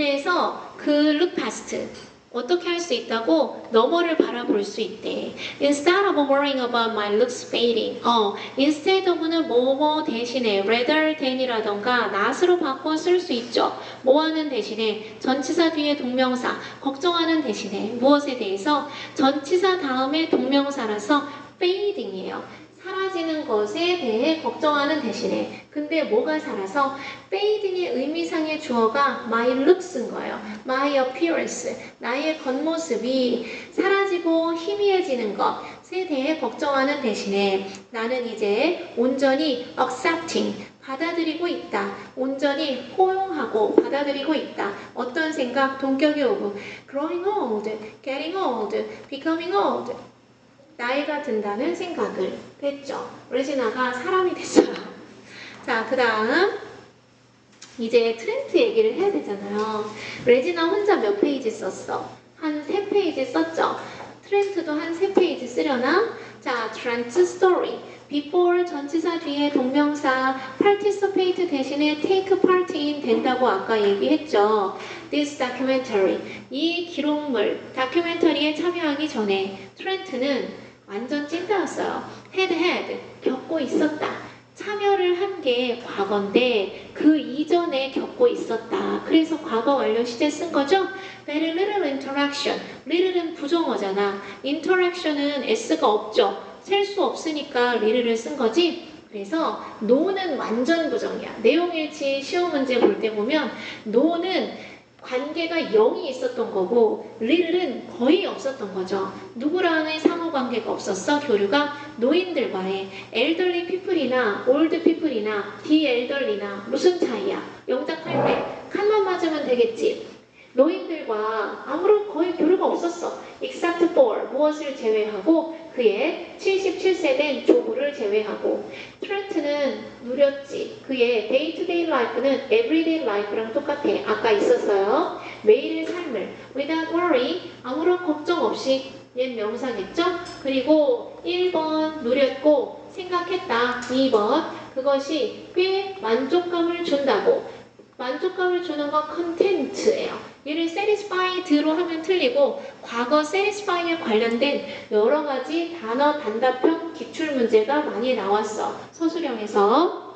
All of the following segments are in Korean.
그래서 그 look past 어떻게 할 수 있다고 너머를 바라볼 수 있대. Instead of worrying about my looks fading. instead of는 뭐뭐 대신에 rather than이라던가 not으로 바꿔 쓸 수 있죠. 뭐하는 대신에 전치사 뒤에 동명사, 걱정하는 대신에 무엇에 대해서 전치사 다음에 동명사라서 fading이에요. 사라지는 것에 대해 걱정하는 대신에 근데 뭐가 살아서 fading의 의미상의 주어가 my looks인 거예요. my appearance, 나의 겉모습이 사라지고 희미해지는 것에 대해 걱정하는 대신에 나는 이제 온전히 accepting, 받아들이고 있다. 온전히 포용하고 받아들이고 있다. 어떤 생각? 동격이 오고 growing old, getting old, becoming old. 나이가 든다는 생각을 했죠. 레지나가 사람이 됐어요. 자, 그 다음 이제 트렌트 얘기를 해야 되잖아요. 레지나 혼자 몇 페이지 썼어? 한 3페이지 썼죠. 트렌트도 한 3페이지 쓰려나? 자, 트렌트 스토리. before 전치사 뒤에 동명사 participate 대신에 take part in 된다고 아까 얘기했죠. This documentary. 이 기록물, 다큐멘터리에 참여하기 전에 트렌트는 완전 찐따였어요. had 겪고 있었다. 참여를 한 게 과거인데 그 이전에 겪고 있었다. 그래서 과거 완료 시제 쓴 거죠. Very little interaction. little은 부정어잖아. interaction은 s가 없죠. 셀 수 없으니까 little를 쓴 거지. 그래서 no는 완전 부정이야. 내용일치 시험 문제 볼 때 보면 no는 관계가 0이 있었던 거고 little은 거의 없었던 거죠. 누구랑의 상호관계가 없었어? 교류가 노인들과의 elderly people이나 old people이나 the elderly나 무슨 차이야? 영작할 때 칸만 맞으면 되겠지. 노인들과 아무런 거의 교류가 없었어. except for 무엇을 제외하고 그의 77세 된 조부를 제외하고 트렌트는 누렸지. 그의 day-to-day life는 everyday life랑 똑같아. 아까 있었어요. 매일의 삶을 without worry 아무런 걱정 없이 옛 명사겠죠? 그리고 1번 누렸고 생각했다. 2번 그것이 꽤 만족감을 준다고. 만족감을 주는 건 content예요. 얘를 satisfied로 하면 틀리고 과거 satisfy에 관련된 여러 가지 단어 단답형 기출문제가 많이 나왔어. 서술형에서.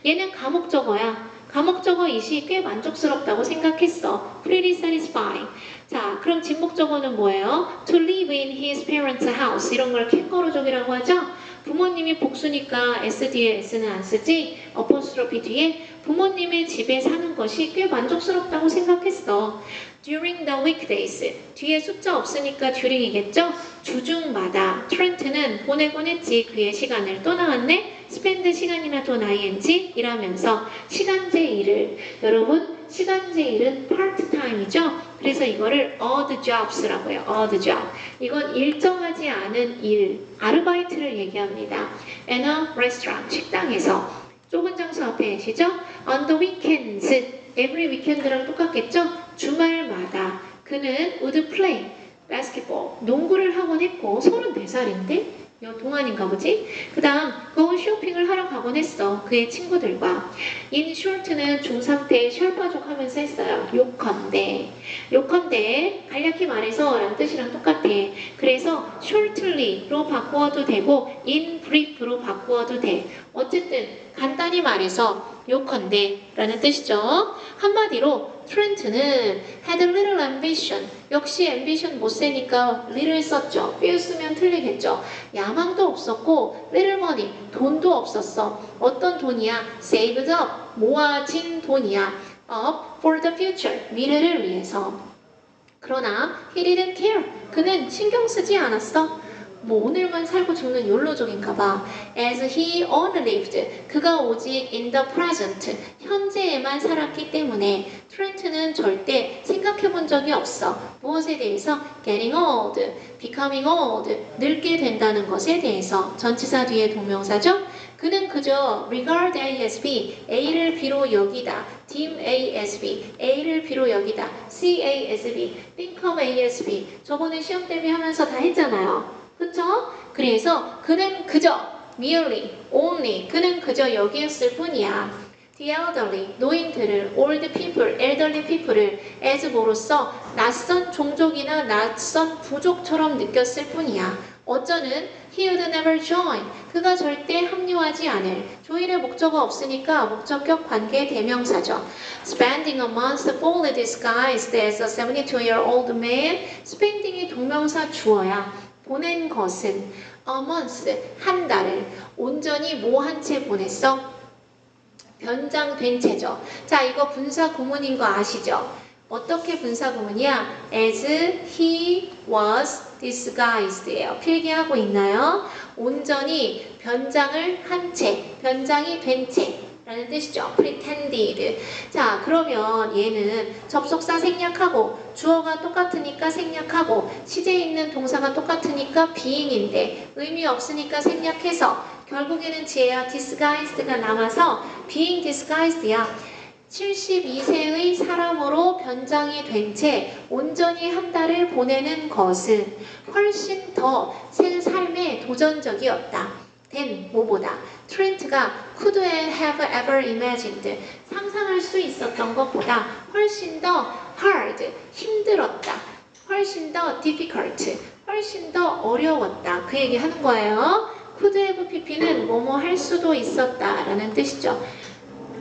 얘는 가목적어야. 가목적어이시 꽤 만족스럽다고 생각했어. pretty satisfying. 자, 그럼 진목적어는 뭐예요? to live in his parents' house. 이런 걸 캥거루족이라고 하죠? 부모님이 복수니까 S 뒤에 S는 안 쓰지? 어퍼스트로피 뒤에 부모님의 집에 사는 것이 꽤 만족스럽다고 생각했어. During the weekdays. 뒤에 숫자 없으니까 during이겠죠? 주중마다 트렌트는 보내곤 했지. 그의 시간을 또 나왔네? spend 시간이나 돈 ing 일하면서 시간제 일을. 여러분 시간제 일은 part-time이죠? 그래서 이거를 odd jobs라고 해요. odd job. 이건 일정하지 않은 일, 아르바이트를 얘기합니다. in a restaurant, 식당에서. 좁은 장소 앞에 계시죠? on the weekends, every weekend랑 똑같겠죠? 주말마다 그는 would play basketball, 농구를 하곤 했고 34살인데? 동안인가 보지? 그 다음 go 쇼핑을 하러 가곤 했어. 그의 친구들과. in short는 중3 때 셜바족 하면서 했어요. 요컨대. 요컨대 간략히 말해서 라는 뜻이랑 똑같아. 그래서 shortly로 바꾸어도 되고 in brief로 바꾸어도 돼. 어쨌든 간단히 말해서 요컨대 라는 뜻이죠. 한마디로 트렌트는 had a little ambition. 역시 ambition 못 세니까 little 썼죠. few 쓰면 틀리겠죠. 야망도 없었고 little money, 돈도 없었어. 어떤 돈이야? saved up, 모아진 돈이야. up for the future, 미래를 위해서. 그러나 he didn't care. 그는 신경 쓰지 않았어. 뭐 오늘만 살고 죽는 욜로족인가 봐. As he only lived. 그가 오직 in the present. 현재에만 살았기 때문에 트렌트는 절대 생각해 본 적이 없어. 무엇에 대해서? Getting old, becoming old. 늙게 된다는 것에 대해서. 전치사 뒤에 동명사죠? 그는 그저 regard A as B, A를 B로 여기다. deem A as B, A를 B로 여기다. see A as B, think of A as B. 저번에 시험 대비하면서 다 했잖아요. 그쵸? 그래서 그는 그저 merely, only 그는 그저 여기였을 뿐이야. the elderly, 노인들을, old people, elderly people을 as 뭐로써 낯선 종족이나 낯선 부족처럼 느꼈을 뿐이야. 어쩌는 he would never join. 그가 절대 합류하지 않을. 조인의 목적어 없으니까 목적격 관계 대명사죠. Spending a month fully disguised as a 72-year-old man. spending이 동명사 주어야. 보낸 것은 a month, 한 달을 온전히 뭐 한 채 보냈어? 변장된 채죠. 자, 이거 분사 구문인 거 아시죠? 어떻게 분사 구문이야? As he was disguised예요. 필기하고 있나요? 온전히 변장을 한 채, 변장이 된 채 라는 뜻이죠. pretended. 자, 그러면 얘는 접속사 생략하고 주어가 똑같으니까 생략하고 시제에 있는 동사가 똑같으니까 being인데 의미 없으니까 생략해서 결국에는 지혜야 disguised가 남아서 being disguised야. 72세의 사람으로 변장이 된 채 온전히 한 달을 보내는 것은 훨씬 더 삶에 도전적이었다. 된 뭐보다 트렌트가 could have ever imagined 상상할 수 있었던 것보다 훨씬 더 hard 힘들었다. 훨씬 더 difficult 훨씬 더 어려웠다. 그 얘기 하는 거예요. could have pp는 뭐뭐 할 수도 있었다 라는 뜻이죠.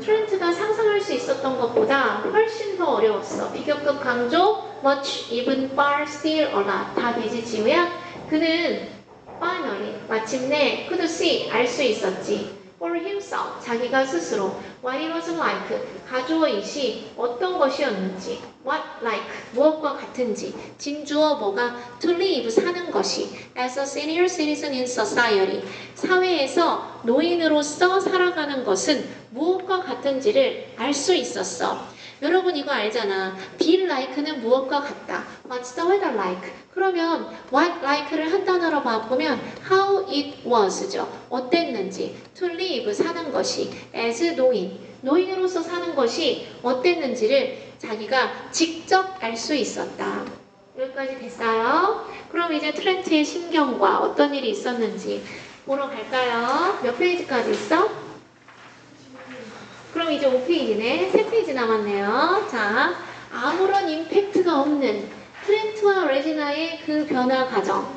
트렌트가 상상할 수 있었던 것보다 훨씬 더 어려웠어. 비교급 강조 much, even, far, still, a lot 다 되지 지우야? 그는 finally, 마침내 could see, 알 수 있었지. for himself, 자기가 스스로 what it was like, 가주어 이시 어떤 것이었는지 what like, 무엇과 같은지 진주어 뭐가 to live, 사는 것이 as a senior citizen in society, 사회에서 노인으로서 살아가는 것은 무엇과 같은지를 알 수 있었어. 여러분 이거 알잖아. be like는 무엇과 같다. What's the weather like? 그러면 what like를 한 단어로 바꾸면 how it was죠. 어땠는지. to live, 사는 것이. as 노인, 노인으로서 사는 것이 어땠는지를 자기가 직접 알 수 있었다. 여기까지 됐어요? 그럼 이제 트렌트의 신경과 어떤 일이 있었는지 보러 갈까요? 몇 페이지까지 있어? 그럼 이제 5페이지네. 3페이지 남았네요. 자, 아무런 임팩트가 없는 트렌트와 레지나의 그 변화 과정.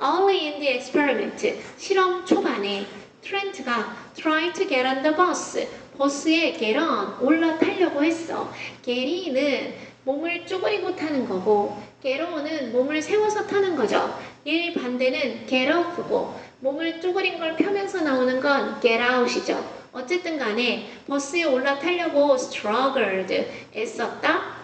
Early in the experiment, 실험 초반에 트렌트가 try to get on the bus, 버스에 get on, 올라타려고 했어. get in은 몸을 쪼그리고 타는 거고 get on은 몸을 세워서 타는 거죠. 얘의 반대는 get off고 몸을 쪼그린 걸 펴면서 나오는 건 get out이죠. 어쨌든 간에 버스에 올라타려고 struggled, 애썼다.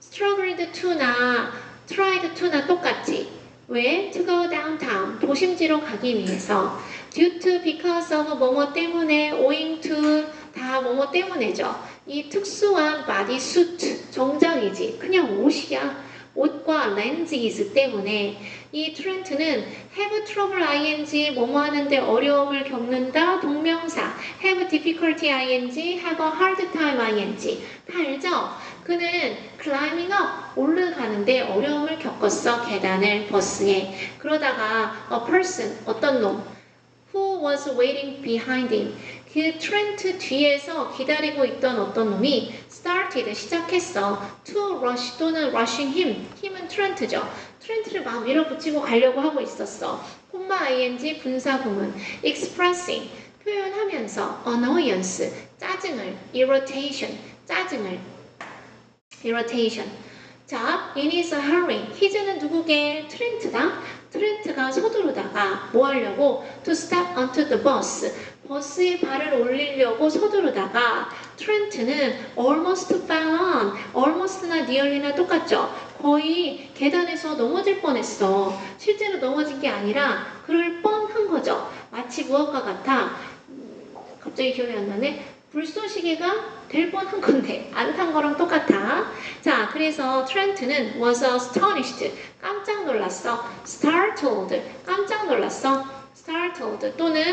struggled to나 tried to나 똑같지. 왜? to go downtown, 도심지로 가기 위해서. due to, because of, 뭐뭐 때문에, owing to, 다 뭐뭐 때문에죠. 이 특수한 body suit, 정장이지. 그냥 옷이야. 옷과 lenses 때문에 이 트렌트는 have trouble ing 뭐뭐 하는데 어려움을 겪는다 동명사 have difficulty ing have a hard time ing 다 알죠? 그는 climbing up 올라가는데 어려움을 겪었어. 계단을 버스에. 그러다가 a person 어떤 놈 who was waiting behind him 그 트렌트 뒤에서 기다리고 있던 어떤 놈이 started 시작했어. to rush 또는 rushing him. 힘은 트렌트죠. 트렌트를 막 밀어붙이고 가려고 하고 있었어. 콤마 ing 분사 구문. expressing 표현하면서 annoyance 짜증을 irritation 짜증을 irritation. 자, in his hurry. his는 누구게? 트렌트다. 트렌트가 서두르다가 뭐 하려고? to step onto the bus. 버스에 발을 올리려고 서두르다가 트렌트는 almost fell on. almost나 nearly나 똑같죠? 거의 계단에서 넘어질 뻔했어. 실제로 넘어진 게 아니라 그럴 뻔한 거죠. 마치 무엇과 같아? 갑자기 기억이 안 나네. 불쏘시개가 될 뻔한 건데 안 탄 거랑 똑같아. 자, 그래서 트렌트는 was astonished 깜짝 놀랐어. startled 깜짝 놀랐어. startled 또는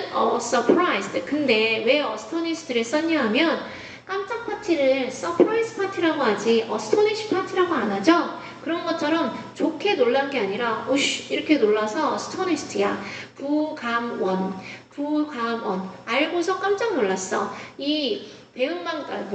surprised. 근데 왜 astonished를 썼냐 하면 깜짝 파티를 surprise 파티라고 하지 astonish 파티라고 안 하죠. 그런 것처럼 좋게 놀란 게 아니라 우쉬 이렇게 놀라서 astonished야. 부감원. 부감언 알고서 깜짝 놀랐어. 이 배은망